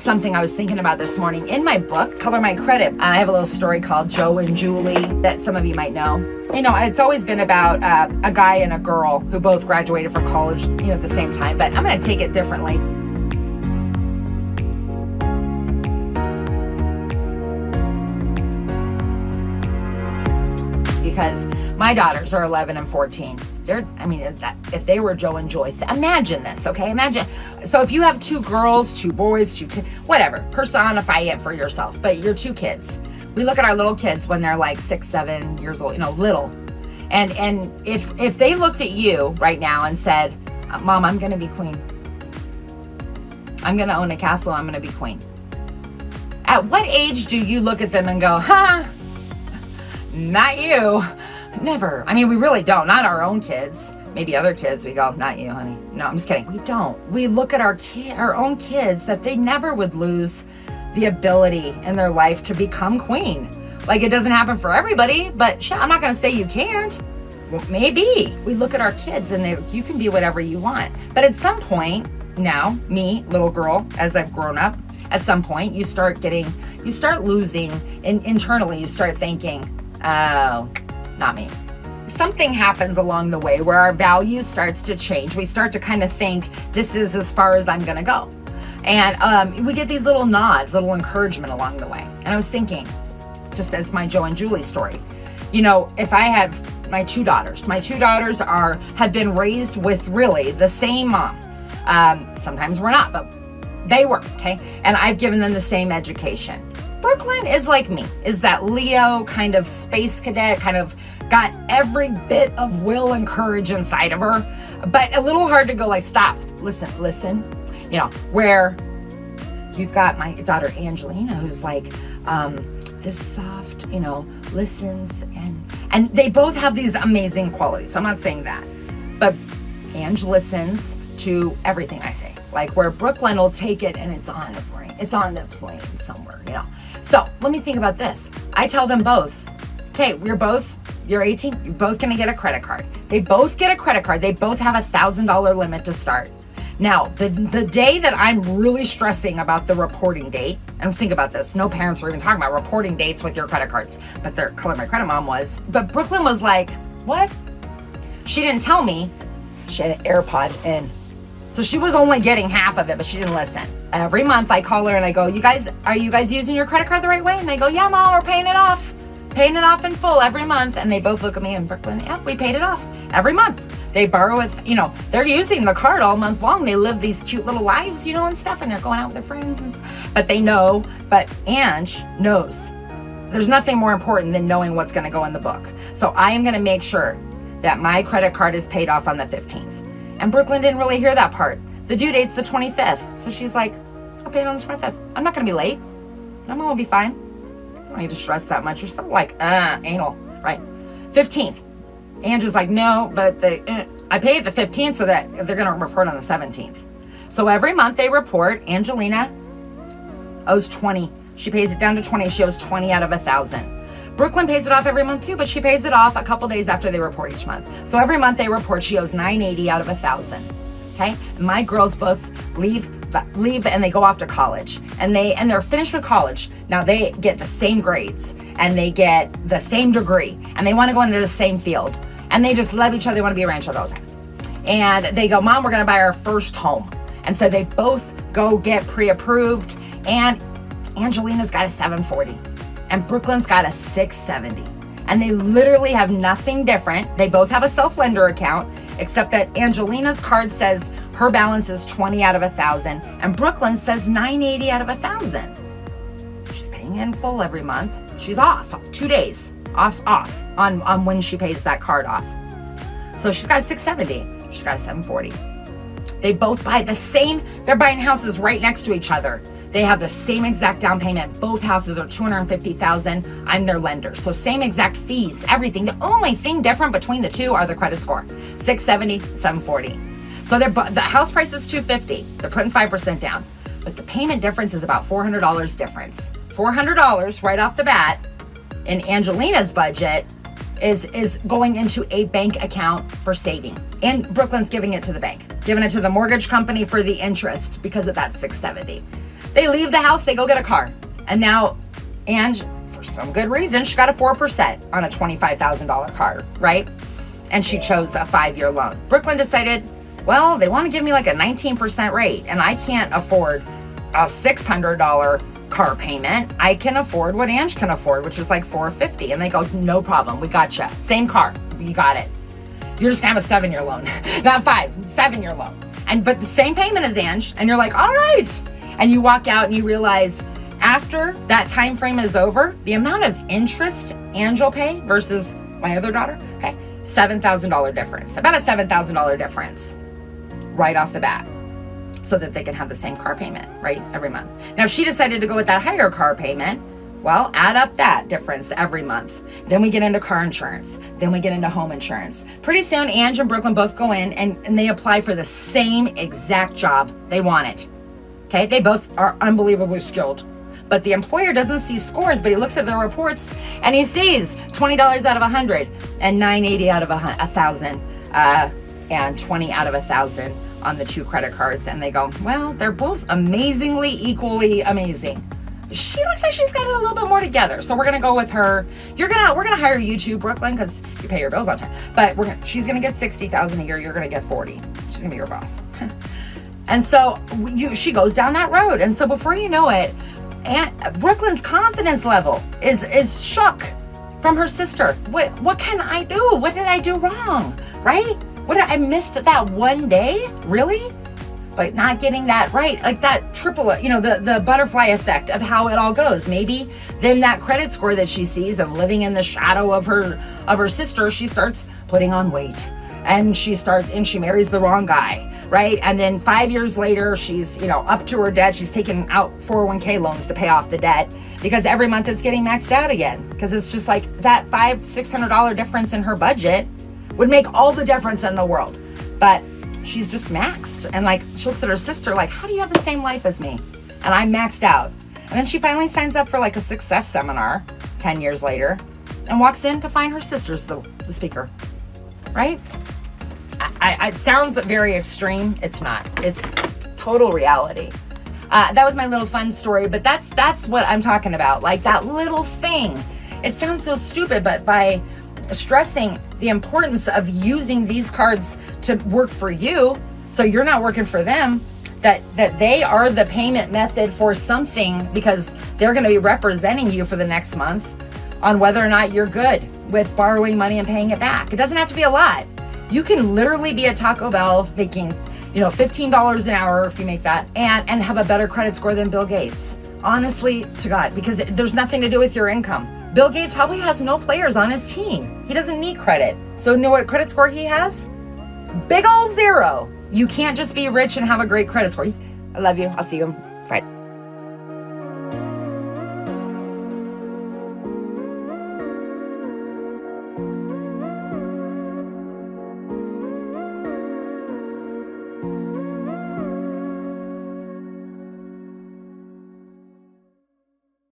something I was thinking about this morning. In my book, Color My Credit, I have a little story called Joe and Julie that some of you might know. You know, it's always been about a guy and a girl who both graduated from college, you know, at the same time, but I'm going to take it differently. Because my daughters are 11 and 14. If they were Joe and Julie, imagine this, okay? Imagine. So if you have two girls, two boys, whatever, personify it for yourself, but you're two kids. We look at our little kids when they're like 6, 7 years old, you know, little. And if they looked at you right now and said, Mom, I'm gonna be queen. I'm gonna own a castle, I'm gonna be queen. At what age do you look at them and go, not you? Never. I mean, we really don't. Not our own kids. Maybe other kids, we go, not you, honey. No, I'm just kidding. We don't. We look at our own kids that they never would lose the ability in their life to become queen. Like, it doesn't happen for everybody, but I'm not going to say you can't. Well, maybe. We look at our kids and you can be whatever you want. But at some point, now, me, little girl, as I've grown up, at some point, you start losing, and internally, you start thinking, oh, not me. Something happens along the way where our value starts to change. We start to kind of think, this is as far as I'm going to go. And we get these little nods, little encouragement along the way. And I was thinking, just as my Joe and Julie story, you know, if I have my two daughters have been raised with really the same mom. Sometimes we're not, but they were, okay? And I've given them the same education. Brooklyn is like me, is that Leo kind of space cadet, kind of got every bit of will and courage inside of her, but a little hard to go like, stop, listen, you know, where you've got my daughter Angelina, who's like this soft, you know, listens, and they both have these amazing qualities. So I'm not saying that, but Ange listens to everything I say, like where Brooklyn will take it and it's on the brain, it's on the plane somewhere, you know. So let me think about this. I tell them both, okay, you're 18, you're both gonna get a credit card. They both get a credit card. They both have $1,000 limit to start. Now, the day that I'm really stressing about the reporting date, and think about this, no parents are even talking about reporting dates with your credit cards, but their Color My Credit mom was. But Brooklyn was like, what? She didn't tell me. She had an AirPod in. So she was only getting half of it, but she didn't listen. Every month I call her and I go, are you guys using your credit card the right way? And they go, yeah, Mom, we're paying it off in full every month. And they both look at me and Brooklyn, yeah, we paid it off every month. They borrow with, you know, they're using the card all month long. They live these cute little lives, you know, and stuff, and they're going out with their friends and stuff. But they know, but Ange knows. There's nothing more important than knowing what's going to go in the book. So I am going to make sure that my credit card is paid off on the 15th. And Brooklyn didn't really hear that part. The due date's the 25th. So she's like, I'll pay it on the 25th. I'm not going to be late. I'm going to be fine. I don't need to stress that much. Or something like, anal, right? 15th. Andrew's like, no, but I pay it the 15th so that they're going to report on the 17th. So every month they report. Angelina owes 20. She pays it down to 20. She owes 20 out of 1,000. Brooklyn pays it off every month too, but she pays it off a couple days after they report each month. So every month they report she owes $980 out of 1,000. Okay, my girls both leave and they go off to college, and they're finished with college. Now they get the same grades and they get the same degree and they want to go into the same field, and they just love each other. They want to be around each other all the time. And they go, Mom, we're going to buy our first home. And so they both go get pre-approved, and Angelina's got a 740 and Brooklyn's got a 670. And they literally have nothing different. They both have a self-lender account, except that Angelina's card says her balance is 20 out of 1,000 and Brooklyn says 980 out of 1,000. She's paying in full every month. She's off 2 days off on when she pays that card off. So she's got a 670. She's got a 740. They both buy the same. They're buying houses right next to each other. They have the same exact down payment. Both houses are $250,000. I'm their lender. So same exact fees, everything. The only thing different between the two are the credit score. 670, 740. So the house price is $250. They're putting 5% down. But the payment difference is about $400 difference. $400 right off the bat in Angelina's budget is going into a bank account for saving. And Brooklyn's giving it to the bank, giving it to the mortgage company for the interest because of that 670. They leave the house, they go get a car. And now, and for some good reason, she got a 4% on a $25,000 car, right? And she chose a 5-year loan. Brooklyn decided, well, they want to give me like a 19% rate, and I can't afford a $600 car payment. I can afford what Ange can afford, which is like $450. And they go, no problem, we gotcha. Same car, you got it. You're just gonna have a 7-year loan, not 5, 7-year loan. But the same payment as Ange, and you're like, all right. And you walk out and you realize after that time frame is over, the amount of interest Ange will pay versus my other daughter, okay, $7,000 difference, about a $7,000 difference right off the bat, so that they can have the same car payment, right, every month. Now, if she decided to go with that higher car payment, well, add up that difference every month. Then we get into car insurance. Then we get into home insurance. Pretty soon, Ange and Brooklyn both go in and they apply for the same exact job they wanted. Okay, they both are unbelievably skilled. But the employer doesn't see scores, but he looks at the reports and he sees $20 out of 100 and $980 out of 1,000 and $20 out of 1,000 on the 2 credit cards. And they go, well, they're both amazingly, equally amazing. She looks like she's got it a little bit more together. So we're gonna go with her. We're gonna hire you too, Brooklyn, because you pay your bills on time. But she's gonna get $60,000 a year. You're gonna get 40. She's gonna be your boss. And so she goes down that road. And so before you know it, Brooklyn's confidence level is shook from her sister. What can I do? What did I do wrong? Right? What did I missed that one day? Really? But not getting that right, like that triple, the butterfly effect of how it all goes. Maybe then that credit score that she sees and living in the shadow of her sister, she starts putting on weight, and she marries the wrong guy, right? And then 5 years later, she's up to her debt. She's taking out 401k loans to pay off the debt because every month it's getting maxed out again. Because it's just like that $500-600 difference in her budget would make all the difference in the world, but she's just maxed. And like, she looks at her sister like, how do you have the same life as me? And I'm maxed out. And then she finally signs up for like a success seminar 10 years later and walks in to find her sister's the speaker, right? It sounds very extreme. It's not. It's total reality. That was my little fun story, but that's what I'm talking about. Like that little thing. It sounds so stupid, but by stressing the importance of using these cards to work for you, so you're not working for them, that they are the payment method for something, because they're going to be representing you for the next month on whether or not you're good with borrowing money and paying it back. It doesn't have to be a lot. You can literally be at Taco Bell making $15 an hour if you make that, and have a better credit score than Bill Gates. Honestly to God, because there's nothing to do with your income. Bill Gates probably has no players on his team. He doesn't need credit. So know what credit score he has? Big old 0. You can't just be rich and have a great credit score. I love you. I'll see you.